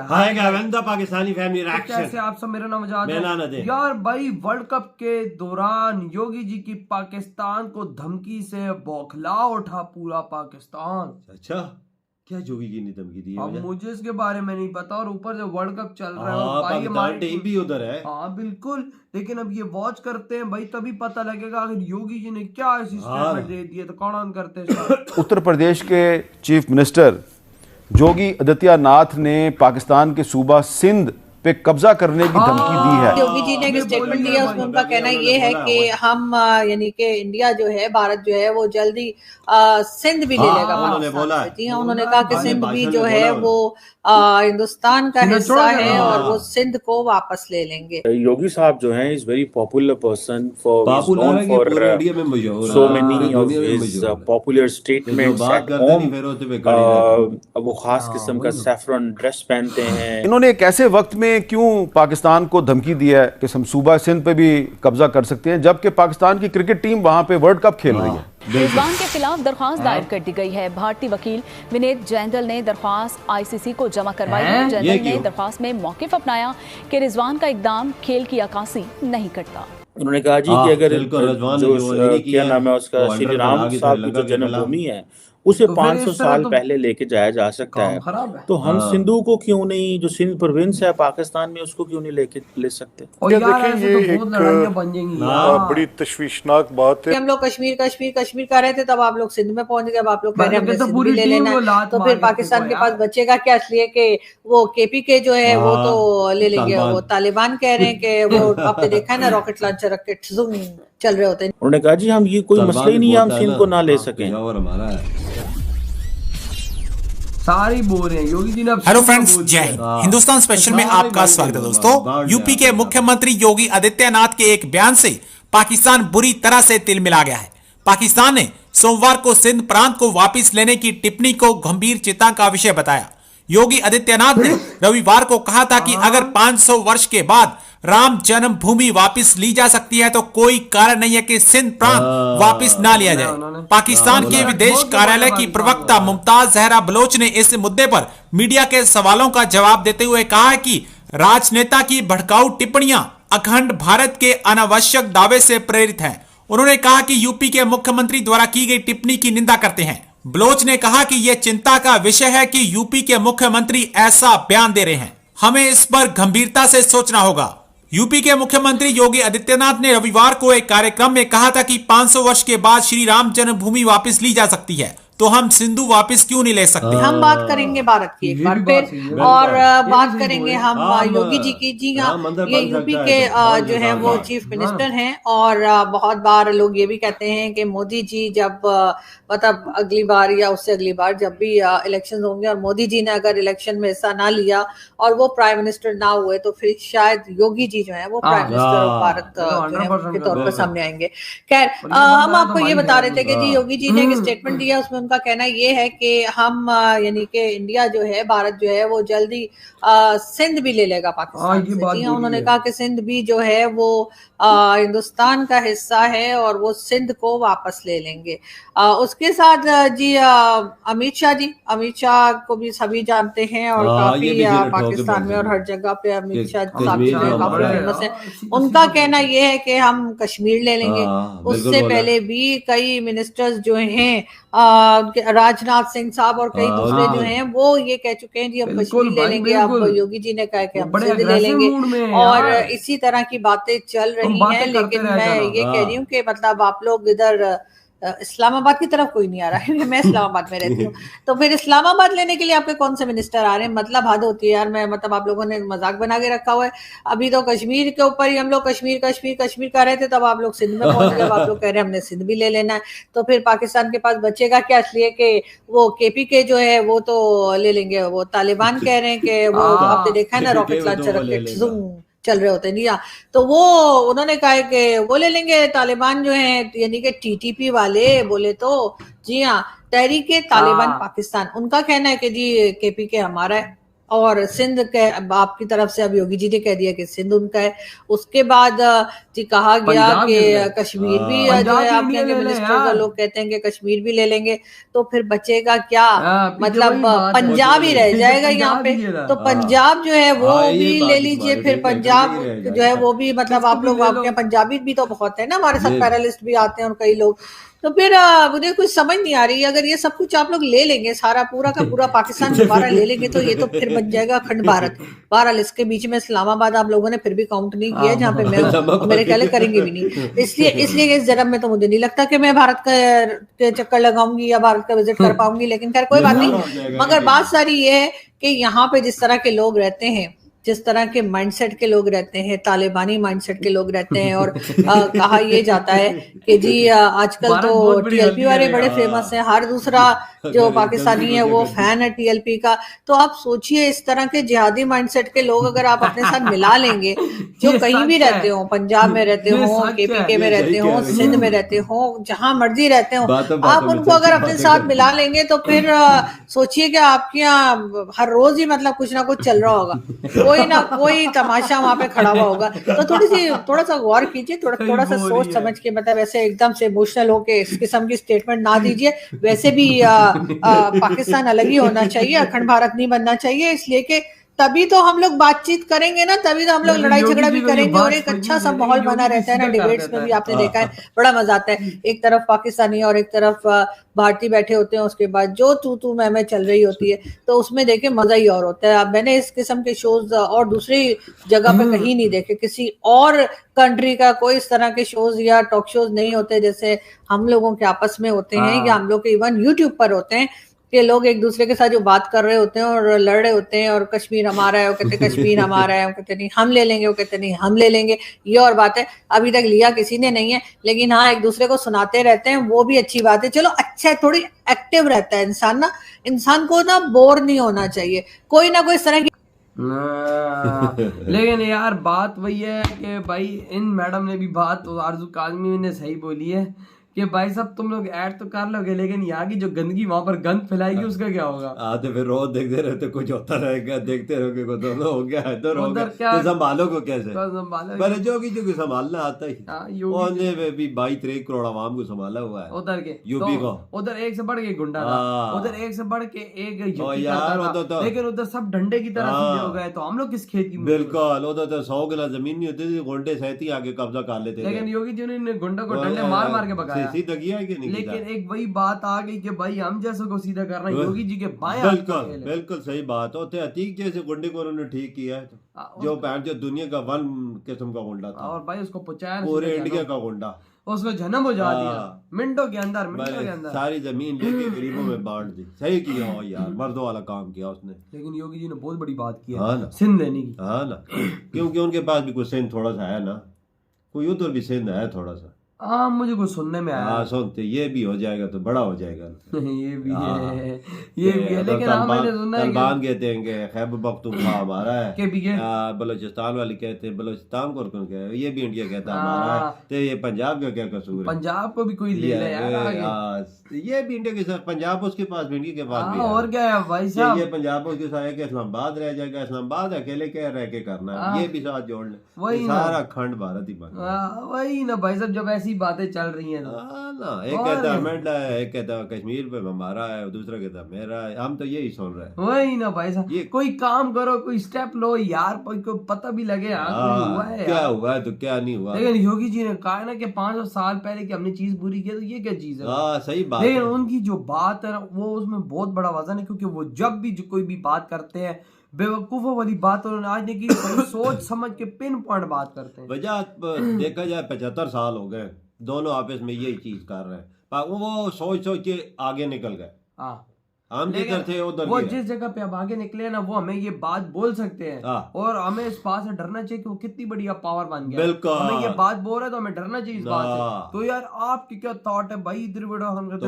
हाय गावंदा Pakistani family reaction. कैसे आप सब, मेरा नाम आजाद मेरा नाम है। नदीम। यार भाई, वर्ल्ड कप के दौरान योगी जी की पाकिस्तान को धमकी से बौखला उठा पूरा पाकिस्तान। अच्छा, क्या जोगी की ने धमकी दी है? अब मुझे इसके बारे में नहीं पता, और ऊपर से वर्ल्ड कप चल रहा है हाँ, और भाई पाकिस्तान टीम भी उधर है। हाँ बिल्कुल, लेकिन अब ये वॉच करते हैं भाई, तभी पता लगेगा आखिर योगी जी ने क्या ऐसी स्टेटमेंट दे दी है। तो कौन ऑन करते हैं? उत्तर प्रदेश के चीफ मिनिस्टर योगी आदित्यनाथ ने पाकिस्तान के सूबा सिंध पे कब्जा करने की धमकी दी है। योगी जी ने एक स्टेटमेंट दिया, उसमें उनका कहना ये है कि हम यानी कि इंडिया जो है, भारत जो है वो जल्दी सिंध भी ले लेगा पाकिस्तान से। जी हाँ, उन्होंने कहा कि सिंध भी जो है वो हिंदुस्तान का हिस्सा है और वो सिंध को वापस ले लेंगे। योगी साहब जो हैं is very popular person for so many of his popular statements at home. वो खास किस्म का सैफरन ड्रेस पहनते हैं। इन्होंने एक ऐसे वक्त में क्यों पाकिस्तान को धमकी दी है कि हम सूबा सिंध पे भी कब्जा कर सकते हैं, जबकि पाकिस्तान की क्रिकेट टीम वहां पे वर्ल्ड कप खेल रही है। रिजवान के खिलाफ दरख्वास्त दायर कर दी गई है। भारतीय वकील विनीत जैंदल ने दरख्वास्त आईसीसी को जमा करवाई है। जैंदल ने दरख्वास्त में मौकिफ अपनाया कि रिजवान का इकदाम खेल की अक्कासी नहीं करता। उन्होंने कहा जी कि अगर जो क्या नाम है उसका, श्री राम साहब की जो जन्मभूमि है उसे 500 साल पहले लेके जाया जा सकता है, तो हम सिंधु को क्यों नहीं, जो सिंध प्रोविंस है पाकिस्तान में, उसको क्यों नहीं ले सकते? और यार ऐसे तो बहुत लड़ाइयां बन जाएंगी। बड़ी तशवीशनाक बात है। हम लोग कश्मीर कश्मीर कश्मीर कर रहे थे, तब आप लोग सिंध में पहुंच गए। अब आप लोग कह रहे हैं हमने सिंध भी ले लेना, तो फिर पाकिस्तान के पास बचेगा क्या? इसलिए कि वो केपीके जो है वो तो ले लेंगे। वो तालिबान कह रहे हैं कि वो आपने देखा है ना, रॉकेट लॉन्चर रख के चल रहे होते हैं। उन्होंने कहा जी हम ये कोई मसला ही नहीं है, हम सिंध को ना ले सकें। सारी बोल रहे हैं योगी जी ने। हेलो फ्रेंड्स, जय हिंद। हिंदुस्तान स्पेशल में आपका स्वागत है दोस्तों। यूपी के मुख्यमंत्री योगी आदित्यनाथ के एक बयान से पाकिस्तान बुरी तरह से तिलमिला गया है। पाकिस्तान ने सोमवार को सिंध प्रांत को वापस लेने की टिप्पणी को गंभीर चिंता का विषय बताया। योगी आदित्यनाथ ने रविवार को कहा था कि अगर 500 वर्ष के बाद राम जन्मभूमि वापस ली जा सकती है तो कोई कारण नहीं है कि सिंध प्रांत वापस ना लिया जाए। पाकिस्तान के विदेश कार्यालय की प्रवक्ता मुमताज जहरा बलोच ने इस मुद्दे पर मीडिया के सवालों का जवाब देते हुए कहा है कि राजनेता की भड़काऊ टिप्पणियां अखंड भारत के अनावश्यक दावे से प्रेरित हैं। उन्होंने कहा कि यूपी के मुख्यमंत्री द्वारा की गई टिप्पणी की निंदा करते हैं। बलोच ने कहा कि यह चिंता का विषय है कि यूपी के मुख्यमंत्री ऐसा बयान दे रहे हैं, हमें इस पर गंभीरता से सोचना होगा। यूपी के मुख्यमंत्री योगी आदित्यनाथ ने रविवार को एक कार्यक्रम में कहा था कि 500 वर्ष के बाद श्री राम जन्मभूमि वापस ली जा सकती है, तो हम सिंधु वापस क्यों नहीं ले सकते? हम बात करेंगे भारत की एक बार फिर, और बात करेंगे हम योगी जी की। जी हाँ, ये यूपी के जो है वो चीफ मिनिस्टर हैं, और बहुत बार लोग ये भी कहते हैं कि मोदी जी जब मतलब अगली बार या उससे अगली बार जब भी इलेक्शन होंगे और मोदी जी ने अगर इलेक्शन में हिस्सा ना लिया और वो प्राइम मिनिस्टर ना हुए, तो फिर शायद योगी जी जो है वो प्राइम मिनिस्टर ऑफ भारत के तौर पर सामने आएंगे। खैर, हम आपको ये बता रहे थे कि जी योगी जी ने एक स्टेटमेंट दिया, उसमें उनका कहना ये है कि हम यानी कि इंडिया जो है, भारत जो है वो जल्दी सिंध भी ले लेगा पाकिस्तान से। जी हाँ, उन्होंने कहा कि सिंध भी जो है वो हिंदुस्तान का हिस्सा है और वो सिंध को वापस ले लेंगे। उसके साथ जी अमित शाह को भी सभी जानते हैं, और काफी पाकिस्तान में और हर जगह पे अमित शाह साहब जो है काफी फेमस है। उनका कहना ये है कि हम कश्मीर ले लेंगे। उससे पहले भी कई मिनिस्टर्स जो हैं, राजनाथ सिंह साहब और कई दूसरे जो हैं, वो ये कह चुके हैं जी हम कश्मीर ले लेंगे। अब योगी जी ने कहा कि हम सिंध ले लेंगे, और इसी तरह की बातें चल रही हैं। लेकिन मैं ये कह रही हूँ कि मतलब आप लोग इधर इस्लामाबाद की तरफ कोई नहीं आ रहा है। मैं इस्लामाबाद में रहती हूँ, तो फिर इस्लामाबाद लेने के लिए आपके कौन से मिनिस्टर आ रहे हैं? मतलब हद होती है यार। मैं मतलब आप लोगों ने मजाक बना के रखा हुआ है। अभी तो कश्मीर के ऊपर ही हम लोग कश्मीर कश्मीर कश्मीर कर रहे थे, तब आप लोग सिंध में पहुंच गए। आप लोग कह रहे हैं हमने सिंध भी ले लेना है, तो फिर पाकिस्तान के पास बचेगा क्या? इसलिए कि वो केपीके जो है वो तो ले लेंगे। वो तालिबान कह रहे हैं कि वो आपने देखा है ना, रॉकेट लॉन्चर रख के चल रहे होते हैं। तो वो उन्होंने कहा है कि वो ले लेंगे। तालिबान जो है यानी कि टीटीपी वाले बोले तो, जी हाँ, तहरीके तालिबान पाकिस्तान, उनका कहना है कि जी केपीके हमारा है और सिंध के आपकी तरफ से अब योगी जी ने कह दिया कि सिंध उनका है। उसके बाद जी कहा गया कि कश्मीर भी जो है आपके मिनिस्टर को लोग कहते हैं कि कश्मीर भी ले लेंगे, तो फिर बचेगा क्या? मतलब पंजाब ही रह जाएगा यहाँ पे। तो पंजाब जो है वो भी ले लीजिए, फिर पंजाब जो है वो भी, मतलब आप लोग आपके पंजाबी भी तो बहुत है ना, हमारे साथ पैरालिस्ट भी आते हैं और कई लोग, तो फिर मुझे कुछ समझ नहीं आ रही। अगर ये सब कुछ आप लोग ले लेंगे, सारा पूरा का पूरा पाकिस्तान दोबारा ले लेंगे, तो ये तो फिर बन जाएगा अखंड भारत। बहरहाल इसके बीच में इस्लामाबाद आप लोगों ने फिर भी काउंट नहीं किया, जहाँ पे मैं मेरे ख्याल करेंगे भी नहीं। इसलिए इस जन्म में तो मुझे नहीं लगता कि मैं भारत के चक्कर लगाऊंगी या भारत का विजिट कर पाऊंगी, लेकिन खैर कोई बात नहीं। मगर बात सारी ये है कि यहाँ पे जिस तरह के लोग रहते हैं, जिस तरह के माइंडसेट के लोग रहते हैं, तालिबानी माइंडसेट के लोग रहते हैं, और कहा ये जाता है कि जी आजकल तो टीएलपी वाले बड़े फेमस हैं, हर दूसरा जो पाकिस्तानी है वो फैन है टीएलपी का। तो आप सोचिए, इस तरह के जिहादी माइंडसेट के लोग अगर आप अपने साथ मिला लेंगे, जो कहीं भी रहते हो, पंजाब में रहते हो, केपीके में रहते हो, सिंध में रहते हो, जहां मर्जी रहते हो, आप उनको अगर अपने साथ मिला लेंगे, तो फिर सोचिए कि आपके यहाँ हर रोज ही मतलब कुछ ना कुछ चल रहा होगा, कोई ना कोई तमाशा वहां पे खड़ा हुआ होगा। तो थोड़ा सा गौर कीजिए, थोड़ा सा सोच समझ के, मतलब ऐसे एकदम से इमोशनल होके इस किस्म की स्टेटमेंट ना दीजिए। वैसे भी पाकिस्तान अलग ही होना चाहिए, अखंड भारत नहीं बनना चाहिए, इसलिए कि तभी तो हम लोग बातचीत करेंगे ना, तभी तो हम लोग लड़ाई झगड़ा भी करेंगे, और एक अच्छा सा माहौल बना रहता है ना। डिबेट्स में भी आपने देखा है, बड़ा मजा आता है। एक तरफ पाकिस्तानी और एक तरफ भारतीय बैठे होते हैं, उसके बाद जो तू मैं चल रही होती है, तो उसमें देखे मजा ही और होता है। अब मैंने इस किस्म के शोज और दूसरी जगह पे कहीं नहीं देखे, किसी और कंट्री का कोई इस तरह के शोज या टॉक शोज नहीं होते जैसे हम लोगों के आपस में होते हैं, या हम लोग के इवन यूट्यूब पर होते हैं, कि लोग एक दूसरे के साथ जो बात कर रहे होते हैं और लड़ रहे होते हैं, और कश्मीर हमारा है, वो कहते कश्मीर हमारा है, वो कहते नहीं हम ले लेंगे, वो कहते नहीं हम ले लेंगे। ये और बात है, अभी तक लिया किसी ने नहीं है, लेकिन हाँ एक दूसरे को सुनाते रहते हैं, वो भी अच्छी बात है। चलो अच्छा है, थोड़ी एक्टिव रहता है इंसान ना, इंसान को ना बोर नहीं होना चाहिए, कोई ना कोई इस तरह की लेकिन यार बात वही है कि भाई इन मैडम ने भी बात आरजू काजमी ने सही बोली है कि भाई साहब तुम लोग ऐड तो कर लोगे, लेकिन यहाँ की जो गंदगी वहां पर गंद फैलाएगी उसका क्या होगा? तो फिर रोज देखते रहते कुछ होता रहेगा, देखते रहोगे को तो हो गया है तो संभालो को कैसे पहले जो की संभालना आता ही भी 22-23 करोड़ आवाम को संभाला हुआ है उधर के यूपी को। उधर एक से बढ़ के गुंडा था, उधर एक से बढ़ के एक यार, लेकिन उधर सब डंडे की तरह सीधे हो गए, तो हम लोग किस खेत की? बिल्कुल, उधर तो 100 किला जमीन नहीं होती थी, गुंडे सहती आगे कब्जा कर लेते, लेकिन योगी जी ने गुंडा को डंडे मार मार के भगाया। सीधा किया है कि नहीं? लेकिन एक वही बात आ गई कि भाई हम जैसे को सीधा करना योगी जी के बाएं। बिल्कुल सही बात होते अतीक जैसे गुंडे को उन्होंने ठीक किया है, जो जो दुनिया का वन किस्म का गुंडा था, और भाई उसको पहुंचाया पूरे इंडिया का गुंडा, उसको जन्म हो जा दिया मिनटों के अंदर सारी जमीन लेके गरीबों में बांट दी। सही किया हो यार, मर्दों वाला काम किया उसने। लेकिन योगी जी ने बहुत बड़ी बात की है सिंध लेने की। हाँ ना, क्योंकि उनके पास भी कुछ सिंध थोड़ा सा है ना, कोई उधर भी सिंध है थोड़ा सा। हाँ मुझे कुछ सुनने में आया। सुनते ये भी हो जाएगा तो बड़ा हो जाएगा। ये भी है, ये भी है, लेकिन हाँ मैंने सुना है तालिबान कहते हैं कि खैबर पख्तूनख्वा हमारा है, बलोचिस्तान वाले कहते हैं बलोचिस्तान को कौन कहे, ये भी इंडिया कहता है हमारा है, तो ये पंजाब का क्या कसूर है? पंजाब को भी कोई ले ले यार, ये भी इंडिया के साथ, पंजाब उसके पास भी, इंडिया के पास भी, और क्या है भाई साहब, ये पंजाब उसके साथ है कि इस्लामाबाद रह जाएगा, इस्लामाबाद अकेले क्या रह के करना है, ये भी साथ जोड़ ले, वही सारा अखंड भारत ही बना। वही ना भाई साहब, जब ऐसी बातें चल रही हैं ना, एक कहता अमेंडा है, एक कहता कश्मीर पे हमारा है, दूसरा कहता मेरा है, हम तो यही सुन रहे हैं। वही ना भाई साहब, कोई काम करो, कोई स्टेप लो यार, को पता भी लगे क्या हुआ है तो क्या नहीं हुआ। लेकिन योगी जी ने कहा ना कि 500 साल पहले कि हमने चीज पूरी की, तो ये क्या चीज है? सही बात। लेकिन उनकी जो बात है ना, वो उसमें बहुत बड़ा वजन है, क्योंकि वो जब भी कोई भी बात करते हैं, बेवकूफों वाली बात उन्होंने आज नहीं की, सोच समझ के पिन पॉइंट बात करते हैं। वजह देखा जाए 75 साल हो गए, दोनों आपस में यही चीज कर रहे हैं, वो सोच के आगे निकल गए। हम जिधर थे उधर, वो जिस जगह पे अब आगे निकले ना, वो हमें ये बात बोल सकते हैं, और हमें इस बात से डरना चाहिए कि वो कितनी बड़ी पावर बन गया। बिल्कुल, हमें ये बात बोल रहा है तो हमें डरना चाहिए इस बात से। तो यार आपकी क्या थॉट है भाई? इधर वीडियो हम करते